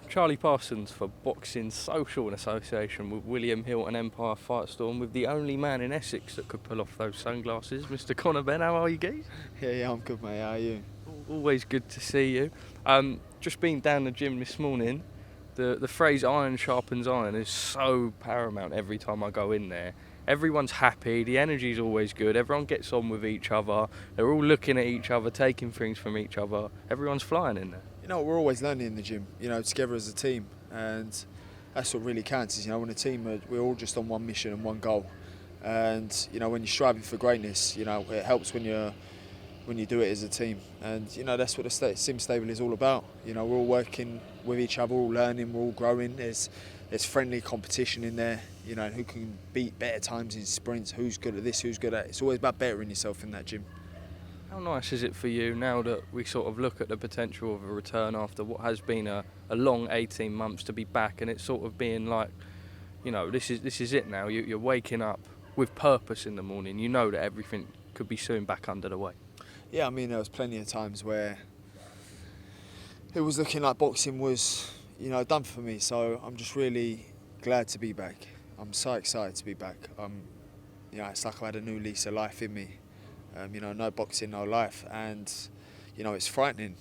Charlie Parsons for Boxing Social in association with William Hill and Empire Fightstorm, with the only man in Essex that could pull off those sunglasses, Mr. Conor Benn. How are you, guys? Yeah, I'm good, mate. How are you? Always good to see you. Just been down the gym this morning. The phrase iron sharpens iron is so paramount every time I go in there. Everyone's happy, the energy's always good, everyone gets on with each other, they're all looking at each other, taking things from each other. Everyone's flying in there. You know, we're always learning in the gym, together as a team. And that's what really counts is, when a team, we're all just on one mission and one goal. And, when you're striving for greatness, it helps when you do it as a team. And, that's what the Sim Stable is all about. We're all working with each other, we're all learning, we're all growing. There's friendly competition in there, who can beat better times in sprints, who's good at this, who's good at it. It's always about bettering yourself in that gym. How nice is it for you now that we sort of look at the potential of a return after what has been a long 18 months to be back, and it's sort of being like, this is it now. You're waking up with purpose in the morning. You know that everything could be soon back under the way. Yeah, there was plenty of times where it was looking like boxing was, done for me. So I'm just really glad to be back. I'm so excited to be back. It's like I had a new lease of life in me. No boxing, no life. And, it's frightening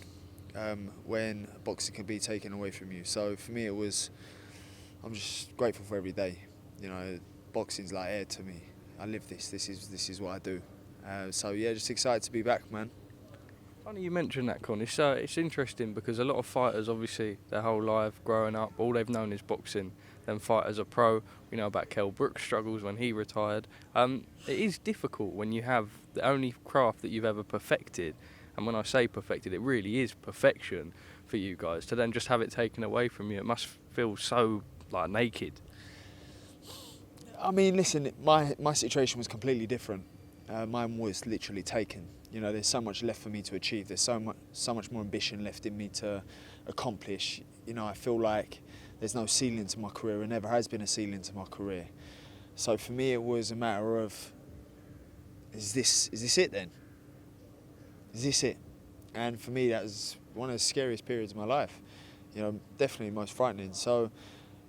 when boxing can be taken away from you. So for me, I'm just grateful for every day. Boxing's like air to me. I live this. This is what I do. Just excited to be back, man. Funny you mentioned that, Con. It's interesting because a lot of fighters, obviously, their whole life growing up, all they've known is boxing. Then fighters are pro. We know about Kell Brook's struggles when he retired. It is difficult when you have the only craft that you've ever perfected, and when I say perfected, it really is perfection for you guys, to then just have it taken away from you. It must feel so naked. Listen, my situation was completely different. Mine was literally taken. There's so much left for me to achieve. There's so much more ambition left in me to accomplish. I feel like there's no ceiling to my career, and never has been a ceiling to my career. So for me, it was a matter of, is this it then? Is this it? And for me, that was one of the scariest periods of my life. Definitely most frightening. So,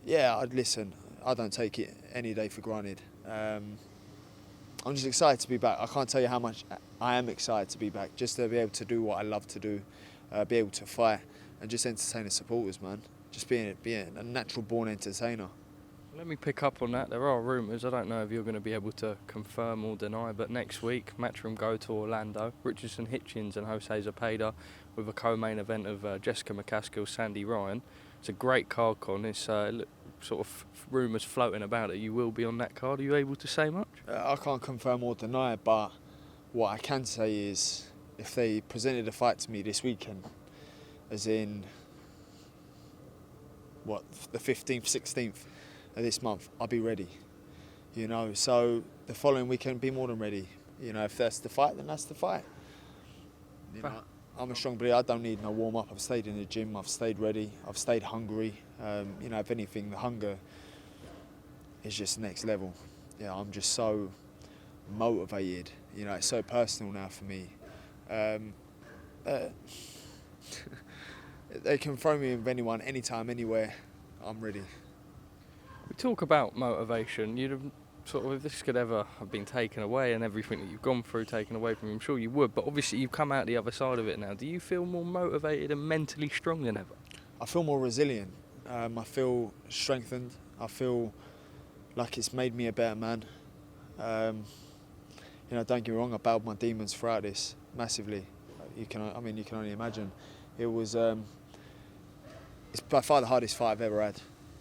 yeah, I'd listen. I don't take it any day for granted. I'm just excited to be back. I can't tell you how much I am excited to be back, just to be able to do what I love to do, be able to fight, and just entertain the supporters, man. Just being a natural-born entertainer. Let me pick up on that. There are rumours. I don't know if you're going to be able to confirm or deny, but next week, Matchroom go to Orlando. Richardson Hitchens and Jose Zepeda with a co-main event of Jessica McCaskill, Sandy Ryan. It's a great card, Con. It's sort of rumours floating about it. You will be on that card. Are you able to say much? I can't confirm or deny, but what I can say is if they presented a fight to me this weekend, as in, the 15th, 16th of this month, I'll be ready. So the following weekend, be more than ready. If that's the fight, then that's the fight. I'm a strong believer. I don't need no warm-up. I've stayed in the gym. I've stayed ready. I've stayed hungry. If anything, the hunger is just next level. I'm just so motivated. It's so personal now for me. They can throw me with anyone, anytime, anywhere. I'm ready. We talk about motivation. You'd have if this could ever have been taken away and everything that you've gone through taken away from you, I'm sure you would, but obviously you've come out the other side of it now. Do you feel more motivated and mentally strong than ever? I feel more resilient. I feel strengthened. I feel like it's made me a better man. Don't get me wrong, I battled my demons throughout this massively. You can only imagine. It was, it's by far the hardest fight I've ever had,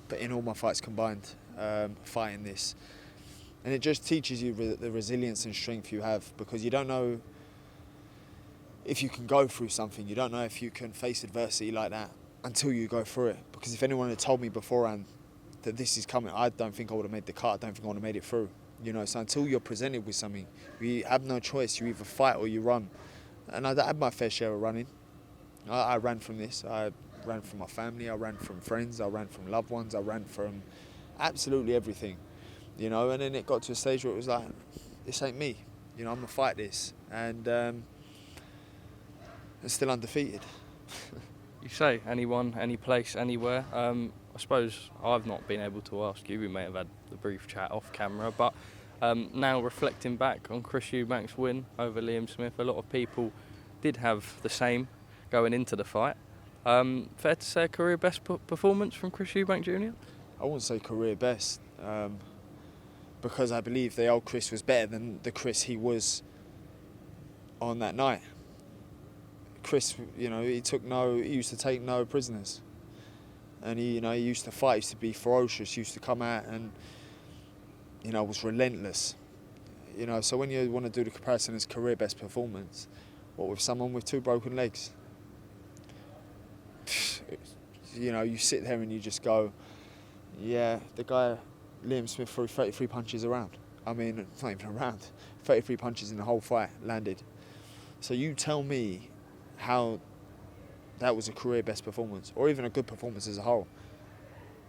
but in all my fights combined, fighting this. And it just teaches you the resilience and strength you have, because you don't know if you can go through something. You don't know if you can face adversity like that until you go through it. Because if anyone had told me beforehand that this is coming, I don't think I would have made the cut. I don't think I would have made it through. So until you're presented with something, you have no choice. You either fight or you run. And I had my fair share of running. I ran from this. I ran from my family. I ran from friends. I ran from loved ones. I ran from absolutely everything. And then it got to a stage where it was like, this ain't me. I'm gonna fight this, and still undefeated. You say anyone, any place, anywhere. I suppose I've not been able to ask you. We may have had the brief chat off camera, but now reflecting back on Chris Eubank's win over Liam Smith, a lot of people did have the same going into the fight. Fair to say a career best performance from Chris Eubank Jr? I wouldn't say career best, because I believe the old Chris was better than the Chris he was on that night. Chris, he used to take no prisoners, and he used to fight, used to be ferocious, used to come out and, was relentless. So when you want to do the comparison as career best performance, what with someone with 2 broken legs? You sit there and you just go, yeah, the guy, Liam Smith, threw 33 punches around. I mean, not even around, 33 punches in the whole fight landed. So you tell me how that was a career best performance, or even a good performance as a whole.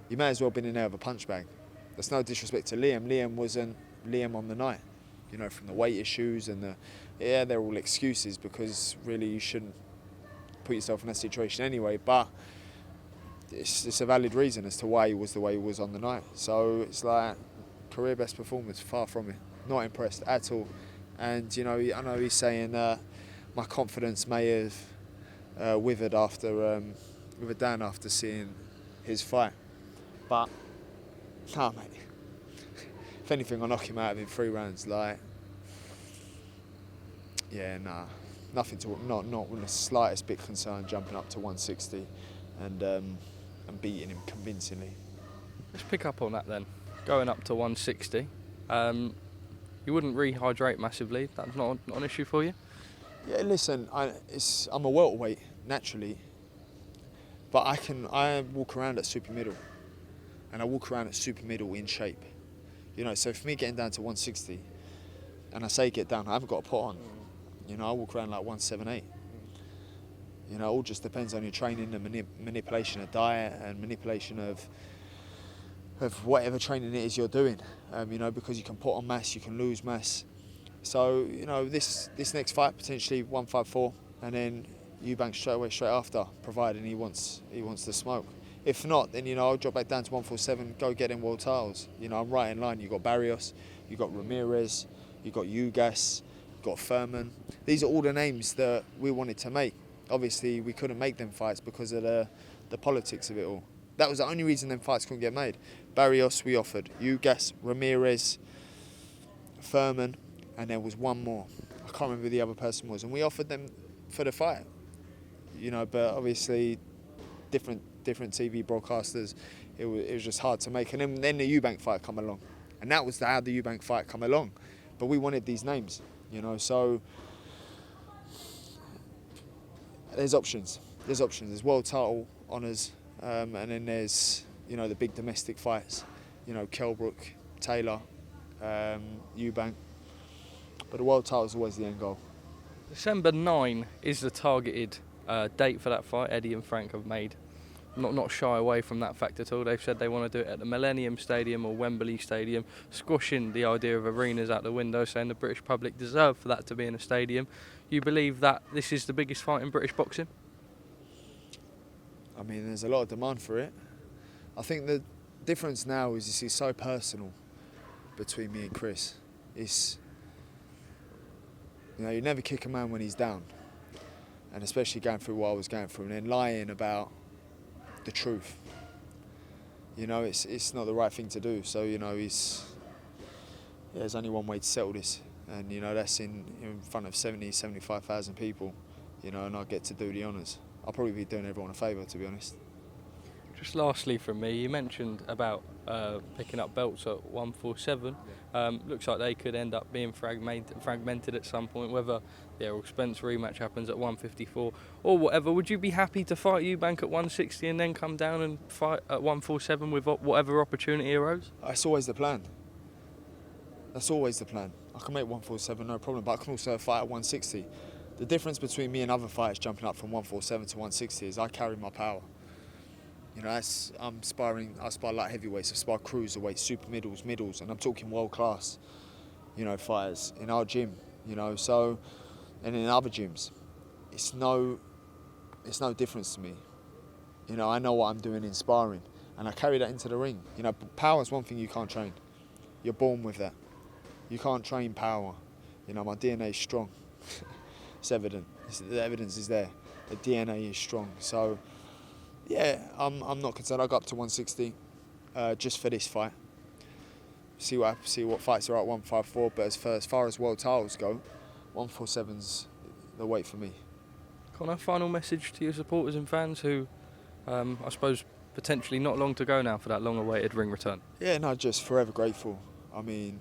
You may as well have been in there with a punch bag. That's no disrespect to Liam. Liam wasn't Liam on the night, from the weight issues and they're all excuses, because really you shouldn't put yourself in that situation anyway, but it's a valid reason as to why he was the way he was on the night. So it's like, career best performance, far from it. Not impressed at all. And I know he's saying my confidence may have withered down after seeing his fight, but nah, mate. If anything, I'll knock him out in 3 rounds. Nothing to not with the slightest bit concern jumping up to 160 and beating him convincingly. Let's pick up on that then. Going up to 160, you wouldn't rehydrate massively. That's not an issue for you? Yeah, listen, I'm a welterweight naturally, but I walk around at super middle, and I walk around at super middle in shape. So for me getting down to 160, and I say get down, I haven't got to put on. I walk around like 178. It all just depends on your training and manipulation of diet and manipulation of whatever training it is you're doing. Because you can put on mass, you can lose mass. So this next fight potentially 154, and then Eubank straight after, providing he wants the smoke. If not, then I'll drop back down to 147, go get in world titles. I'm right in line. You got Barrios, you got Ramirez, you got Ugas, you got Thurman. These are all the names that we wanted to make. Obviously, we couldn't make them fights because of the politics of it all. That was the only reason them fights couldn't get made. Barrios we offered, Ugas, Ramirez, Thurman, and there was one more. I can't remember who the other person was, and we offered them for the fight. But obviously, different TV broadcasters, it was just hard to make. And then the Eubank fight come along, and that was how the Eubank fight come along. But we wanted these names, so there's options. There's world title honours, and then there's the big domestic fights, Kell Brook, Taylor, Eubank. But the world title is always the end goal. December 9 is the targeted date for that fight. Eddie and Frank have made not shy away from that fact at all. They've said they want to do it at the Millennium Stadium or Wembley Stadium, squashing the idea of arenas out the window, saying the British public deserve for that to be in a stadium. You believe that this is the biggest fight in British boxing? I mean, there's a lot of demand for it. I think the difference now is it's so personal between me and Chris. It's, you never kick a man when he's down, and especially going through what I was going through, and then lying about the truth. It's not the right thing to do. So there's only one way to settle this, and that's in front of 75,000 people. And I get to do the honours. I'll probably be doing everyone a favour, to be honest. Just lastly from me, you mentioned about picking up belts at 147. Looks like they could end up being fragmented at some point, whether the Errol Spence rematch happens at 154 or whatever. Would you be happy to fight Eubank at 160 and then come down and fight at 147 with whatever opportunity arose? That's always the plan. That's always the plan. I can make 147, no problem, but I can also fight at 160. The difference between me and other fighters jumping up from 147 to 160 is I carry my power. I spar light heavyweights, I spar cruiserweights, super middles, and I'm talking world class, fighters in our gym, so, and in other gyms. It's no difference to me. You know, I know what I'm doing in sparring, and I carry that into the ring. You know, power is one thing you can't train. You're born with that. You can't train power. You know, my DNA is strong. It's evident. The evidence is there. The DNA is strong. So, yeah, I'm not concerned. I got up to 160 just for this fight. See what fights are at 154. But as far as world titles go, 147's the weight for me. Conor, final message to your supporters and fans who, I suppose, potentially not long to go now for that long-awaited ring return. Yeah, no, just forever grateful. I mean,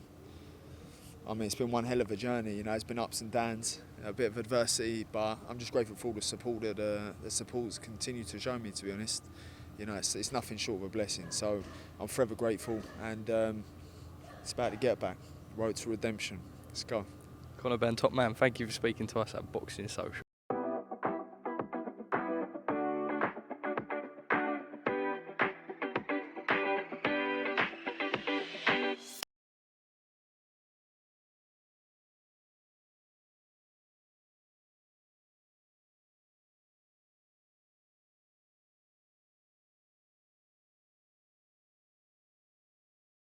it's been one hell of a journey. You know, it's been ups and downs, a bit of adversity, but I'm just grateful for all the support that the supporters continue to show me. To be honest, you know, it's nothing short of a blessing. So I'm forever grateful, and it's about to get back. Road to redemption. Let's go. Conor Benn, top man. Thank you for speaking to us at Boxing Social.